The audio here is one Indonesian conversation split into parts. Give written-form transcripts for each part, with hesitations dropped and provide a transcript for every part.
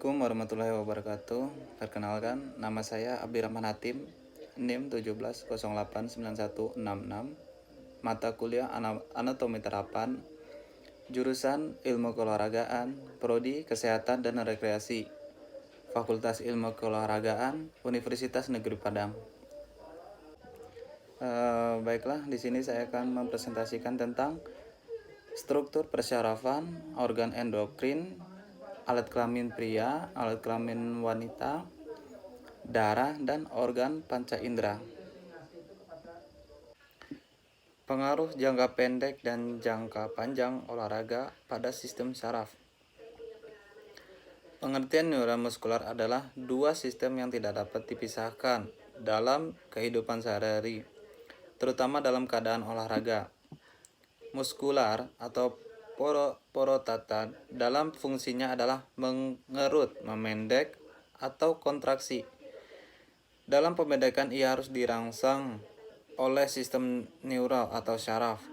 Assalamualaikum warahmatullahi wabarakatuh. Perkenalkan, nama saya Abdirrahman Hatim, NIM 17089166, mata kuliah Anatomi Terapan, jurusan Ilmu Keolahragaan, Prodi Kesehatan dan Rekreasi, Fakultas Ilmu Keolahragaan, Universitas Negeri Padang. Baiklah, di sini saya akan mempresentasikan tentang struktur persyarafan organ endokrin, alat kelamin pria, alat kelamin wanita, darah, dan organ panca indera. Pengaruh jangka pendek dan jangka panjang olahraga pada sistem saraf. Pengertian neuromuskular adalah dua sistem yang tidak dapat dipisahkan dalam kehidupan sehari-hari, terutama dalam keadaan olahraga. Muskular atau porotata dalam fungsinya adalah mengerut, memendek, atau kontraksi. Dalam pemendekan ia harus dirangsang oleh sistem neural atau syaraf,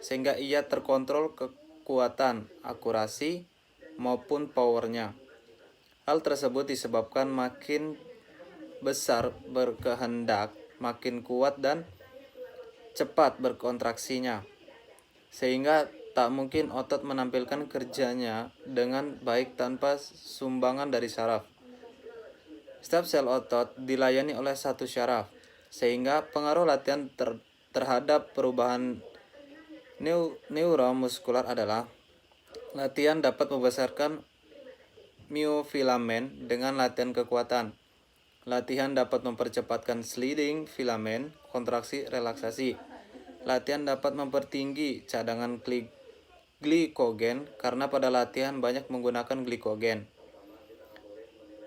sehingga ia terkontrol kekuatan, akurasi, maupun powernya. Hal tersebut disebabkan makin besar berkehendak, makin kuat dan cepat berkontraksinya, sehingga tak mungkin otot menampilkan kerjanya dengan baik tanpa sumbangan dari syaraf. Setiap sel otot dilayani oleh satu syaraf, sehingga pengaruh latihan terhadap perubahan neuromuskular adalah latihan dapat membesarkan myofilamen dengan latihan kekuatan. Latihan dapat mempercepatkan sliding filamen, kontraksi relaksasi. Latihan dapat mempertinggi cadangan glikogen karena pada latihan banyak menggunakan glikogen.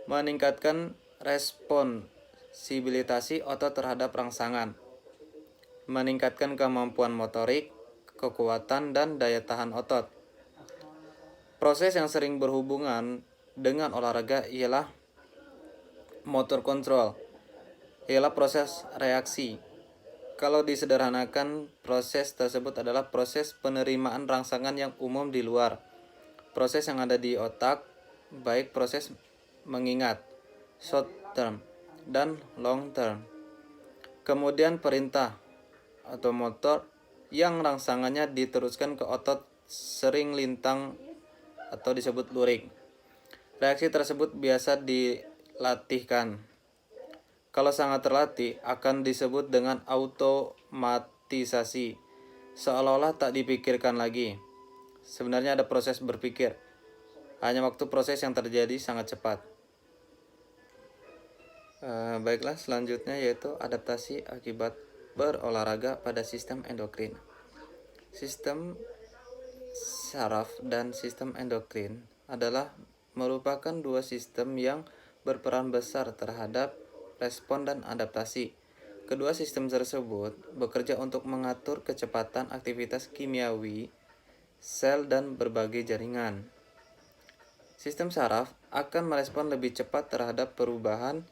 Meningkatkan responsibilitas otot terhadap rangsangan. Meningkatkan kemampuan motorik, kekuatan, dan daya tahan otot. Proses yang sering berhubungan dengan olahraga ialah motor control, ialah proses reaksi. Kalau disederhanakan, proses tersebut adalah proses penerimaan rangsangan yang umum di luar. Proses yang ada di otak, baik proses mengingat, short term, dan long term. Kemudian perintah atau motor yang rangsangannya diteruskan ke otot sering lintang atau disebut lurik. Reaksi tersebut biasa dilatihkan. Kalau sangat terlatih, akan disebut dengan automatisasi, seolah-olah tak dipikirkan lagi. Sebenarnya ada proses berpikir, hanya waktu proses yang terjadi sangat cepat. Baiklah, selanjutnya yaitu adaptasi akibat berolahraga pada sistem endokrin. Sistem saraf dan sistem endokrin adalah merupakan dua sistem yang berperan besar terhadap respon dan adaptasi. Kedua sistem tersebut bekerja untuk mengatur kecepatan aktivitas kimiawi sel dan berbagai jaringan. Sistem saraf akan merespon lebih cepat terhadap perubahan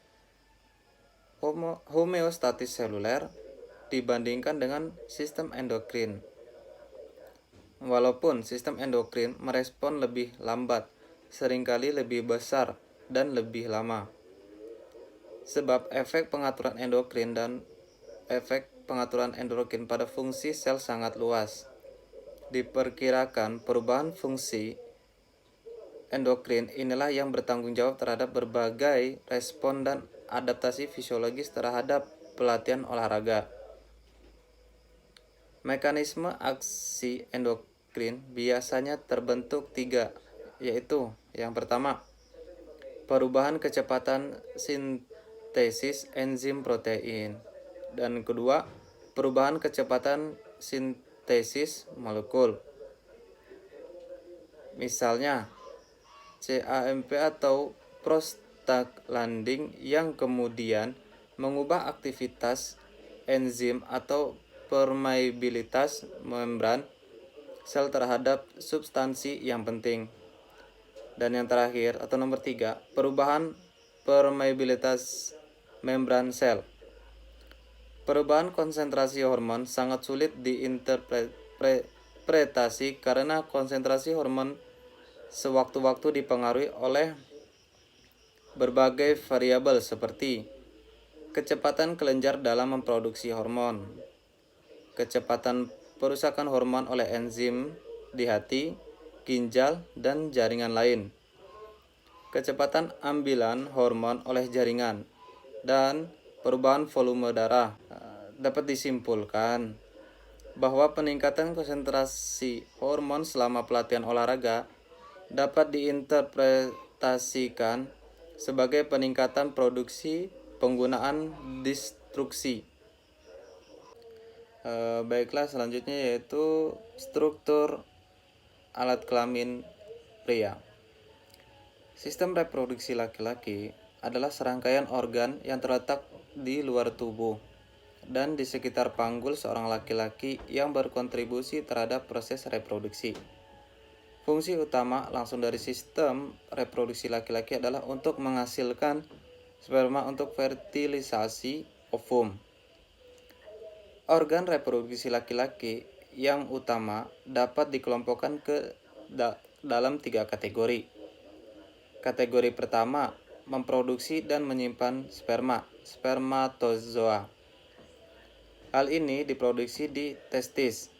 homeostatis seluler dibandingkan dengan sistem endokrin. Walaupun sistem endokrin merespon lebih lambat, seringkali lebih besar dan lebih lama. Sebab efek pengaturan endokrin dan efek pengaturan endokrin pada fungsi sel sangat luas. Diperkirakan perubahan fungsi endokrin inilah yang bertanggung jawab terhadap berbagai respon dan adaptasi fisiologis terhadap pelatihan olahraga. Mekanisme aksi endokrin biasanya terbentuk tiga, yaitu yang pertama, perubahan kecepatan sintesis enzim protein, dan kedua, perubahan kecepatan sintesis molekul. Misalnya, CAMP atau prostaglandin yang kemudian mengubah aktivitas enzim atau permeabilitas membran sel terhadap substansi yang penting. Dan yang terakhir atau nomor 3, perubahan permeabilitas membran sel. Perubahan konsentrasi hormon sangat sulit diinterpretasi karena konsentrasi hormon sewaktu-waktu dipengaruhi oleh berbagai variabel seperti kecepatan kelenjar dalam memproduksi hormon, kecepatan perusakan hormon oleh enzim di hati, ginjal, dan jaringan lain, kecepatan ambilan hormon oleh jaringan, dan perubahan volume darah. Dapat disimpulkan bahwa peningkatan konsentrasi hormon selama pelatihan olahraga dapat diinterpretasikan sebagai peningkatan produksi penggunaan destruksi. Baiklah, selanjutnya yaitu struktur alat kelamin pria. Sistem reproduksi laki-laki adalah serangkaian organ yang terletak di luar tubuh dan di sekitar panggul seorang laki-laki yang berkontribusi terhadap proses reproduksi. Fungsi utama langsung dari sistem reproduksi laki-laki adalah untuk menghasilkan sperma untuk fertilisasi ovum. Organ reproduksi laki-laki yang utama dapat dikelompokkan ke dalam 3 kategori. Kategori pertama, memproduksi dan menyimpan sperma, spermatozoa. Hal ini diproduksi di testis,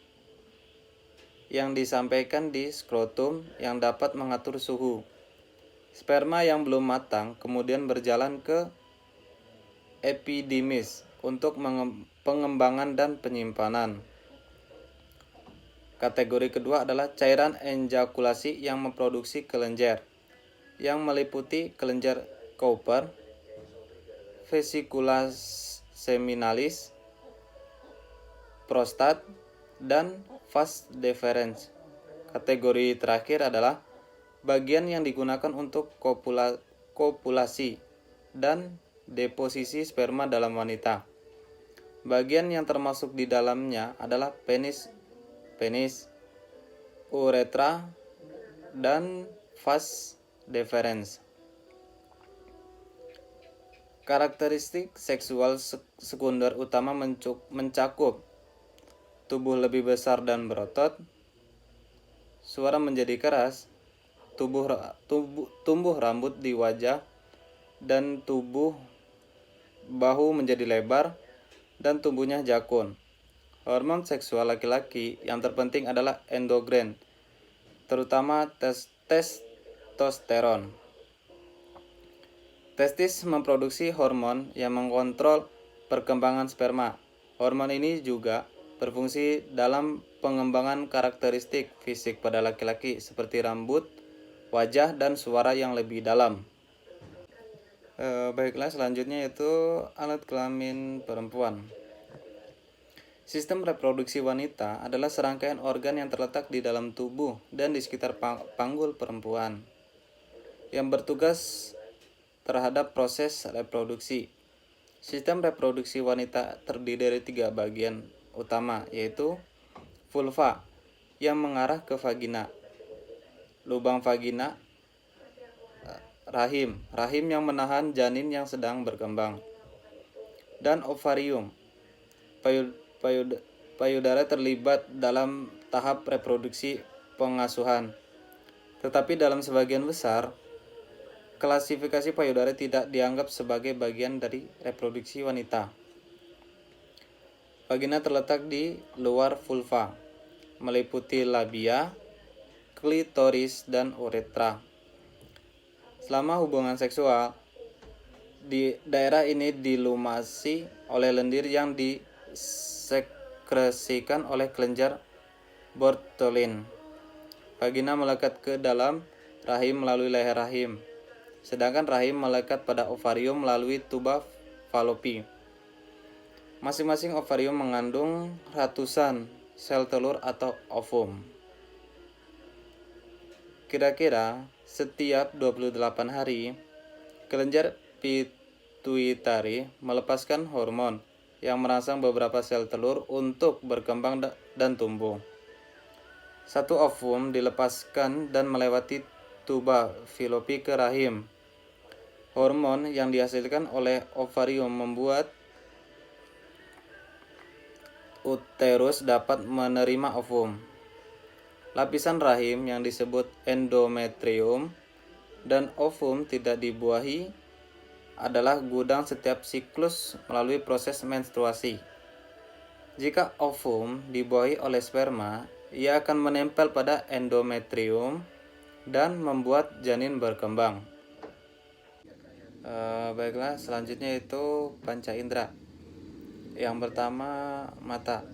yang disampaikan di skrotum yang dapat mengatur suhu. Sperma yang belum matang kemudian berjalan ke epidimis untuk pengembangan dan penyimpanan. Kategori kedua adalah cairan ejakulasi yang memproduksi kelenjar, yang meliputi kelenjar Cowper, vesicula seminalis, prostat, dan vas deferens. Kategori terakhir adalah bagian yang digunakan untuk kopulasi dan deposisi sperma dalam wanita. Bagian yang termasuk di dalamnya adalah penis, uretra, dan vas deferens. Karakteristik seksual sekunder utama mencakup tubuh lebih besar dan berotot, suara menjadi keras, tumbuh rambut di wajah dan tubuh, bahu menjadi lebar, dan tumbuhnya jakun. Hormon seksual laki-laki yang terpenting adalah endogren, terutama testosteron. Testis memproduksi hormon yang mengontrol perkembangan sperma. Hormon ini juga berfungsi dalam pengembangan karakteristik fisik pada laki-laki seperti rambut, wajah, dan suara yang lebih dalam. Baiklah, selanjutnya yaitu alat kelamin perempuan. Sistem reproduksi wanita adalah serangkaian organ yang terletak di dalam tubuh dan di sekitar panggul perempuan, yang bertugas terhadap proses reproduksi. Sistem reproduksi wanita terdiri dari 3 bagian utama, yaitu vulva yang mengarah ke vagina, lubang vagina, rahim yang menahan janin yang sedang berkembang, dan ovarium. Payudara terlibat dalam tahap reproduksi pengasuhan. Tetapi dalam sebagian besar, klasifikasi payudara tidak dianggap sebagai bagian dari reproduksi wanita. Vagina terletak di luar vulva, meliputi labia, klitoris, dan uretra. Selama hubungan seksual, di daerah ini dilumasi oleh lendir yang disekresikan oleh kelenjar Bartholin. Vagina melekat ke dalam rahim melalui leher rahim, sedangkan rahim melekat pada ovarium melalui tuba Fallopi. Masing-masing ovarium mengandung ratusan sel telur atau ovum. Kira-kira setiap 28 hari, kelenjar pituitari melepaskan hormon yang merangsang beberapa sel telur untuk berkembang dan tumbuh. Satu ovum dilepaskan dan melewati tuba Fallopi ke rahim. Hormon yang dihasilkan oleh ovarium membuat uterus dapat menerima ovum. Lapisan rahim yang disebut endometrium dan ovum tidak dibuahi adalah gudang setiap siklus melalui proses menstruasi. Jika ovum dibuahi oleh sperma, ia akan menempel pada endometrium dan membuat janin berkembang. Baiklah, selanjutnya itu panca indera. Yang pertama, mata.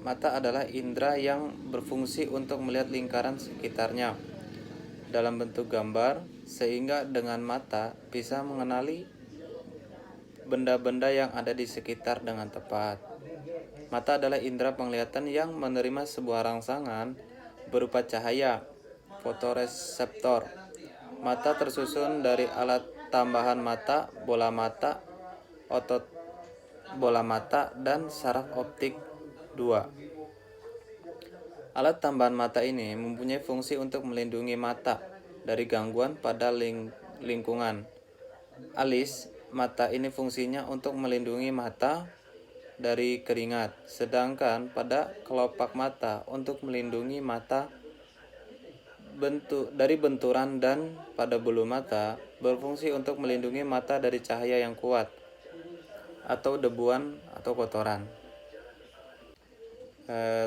Mata adalah indera yang berfungsi untuk melihat lingkaran sekitarnya dalam bentuk gambar, sehingga dengan mata bisa mengenali benda-benda yang ada di sekitar dengan tepat. Mata adalah indera penglihatan yang menerima sebuah rangsangan berupa cahaya, fotoreseptor. Mata tersusun dari alat tambahan mata, bola mata, otot bola mata, dan saraf optik 2. Alat tambahan mata ini mempunyai fungsi untuk melindungi mata dari gangguan pada lingkungan. Alis mata ini fungsinya untuk melindungi mata dari keringat, sedangkan pada kelopak mata untuk melindungi mata dari benturan, dan pada bulu mata berfungsi untuk melindungi mata dari cahaya yang kuat atau debuan atau kotoran.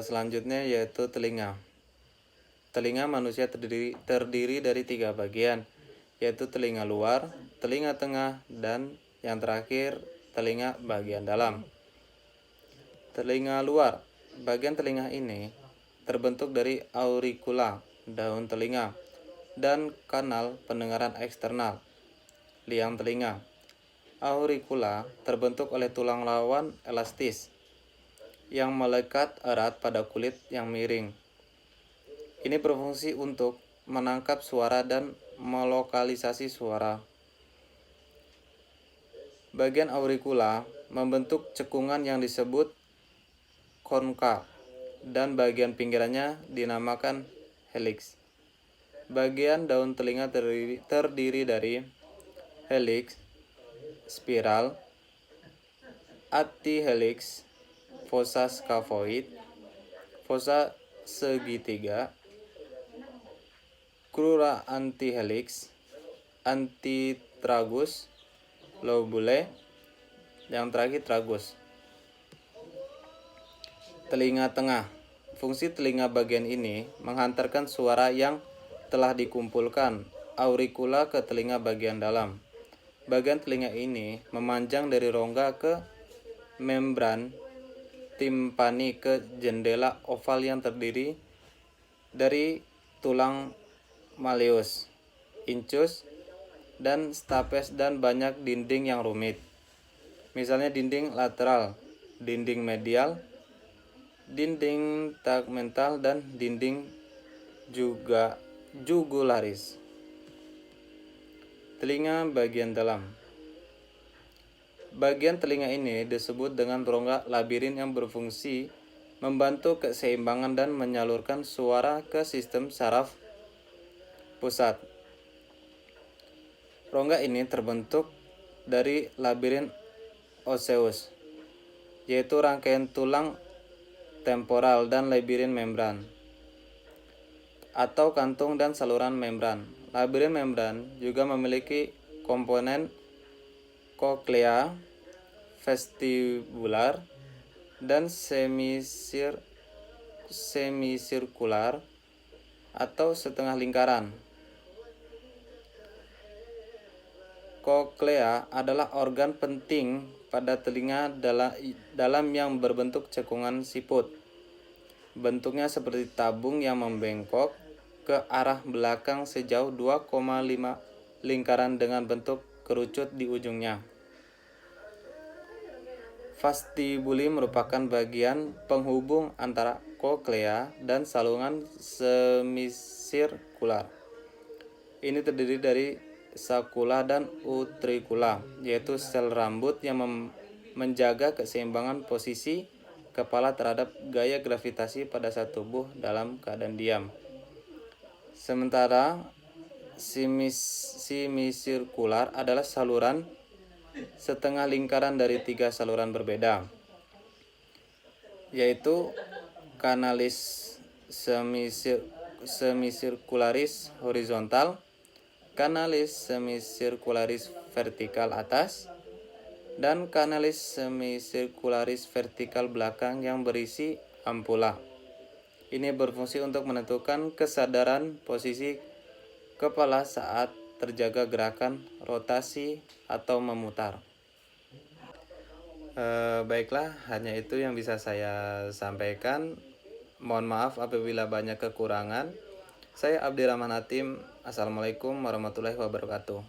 Selanjutnya yaitu telinga. Telinga manusia terdiri dari 3 bagian, yaitu telinga luar, telinga tengah, dan yang terakhir telinga bagian dalam. Telinga luar. Bagian telinga ini terbentuk dari auricula, daun telinga, dan kanal pendengaran eksternal, liang telinga. Auricula terbentuk oleh tulang lawan elastis yang melekat erat pada kulit yang miring. Ini berfungsi untuk menangkap suara dan melokalisasi suara. Bagian auricula membentuk cekungan yang disebut konka, dan bagian pinggirannya dinamakan helix. Bagian daun telinga terdiri dari helix, spiral, antihelix, fossa scaphoid, fossa segitiga, crura antihelix, antitragus, lobule, yang terakhir tragus. Telinga tengah. Fungsi telinga bagian ini menghantarkan suara yang telah dikumpulkan auricula ke telinga bagian dalam. Bagian telinga ini memanjang dari rongga ke membran timpani ke jendela oval yang terdiri dari tulang malleus, incus, dan stapes, dan banyak dinding yang rumit. Misalnya dinding lateral, dinding medial, dinding tegmental, dan dinding jugularis. Telinga bagian dalam. Bagian telinga ini disebut dengan rongga labirin yang berfungsi membantu keseimbangan dan menyalurkan suara ke sistem saraf pusat. Rongga ini terbentuk dari labirin osseus, yaitu rangkaian tulang temporal, dan labirin membran atau kantung dan saluran membran. Labirin membran juga memiliki komponen koklea, vestibular, dan semisirkular atau setengah lingkaran. Koklea adalah organ penting pada telinga dalam yang berbentuk cekungan siput. Bentuknya seperti tabung yang membengkok ke arah belakang sejauh 2,5 lingkaran dengan bentuk kerucut di ujungnya. Vestibuli merupakan bagian penghubung antara koklea dan saluran semisirkular. Ini terdiri dari sakula dan utricula, yaitu sel rambut yang menjaga keseimbangan posisi kepala terhadap gaya gravitasi pada saat tubuh dalam keadaan diam. Sementara semisirkular adalah saluran setengah lingkaran dari 3 saluran berbeda, yaitu kanalis semisirkularis horizontal, kanalis semisirkularis vertikal atas, dan kanalis semisirkularis vertikal belakang yang berisi ampula. Ini berfungsi untuk menentukan kesadaran posisi kepala saat terjaga gerakan rotasi atau memutar. Baiklah, hanya itu yang bisa saya sampaikan. Mohon maaf apabila banyak kekurangan. Saya Abdirrahman Hatim. Assalamualaikum warahmatullahi wabarakatuh.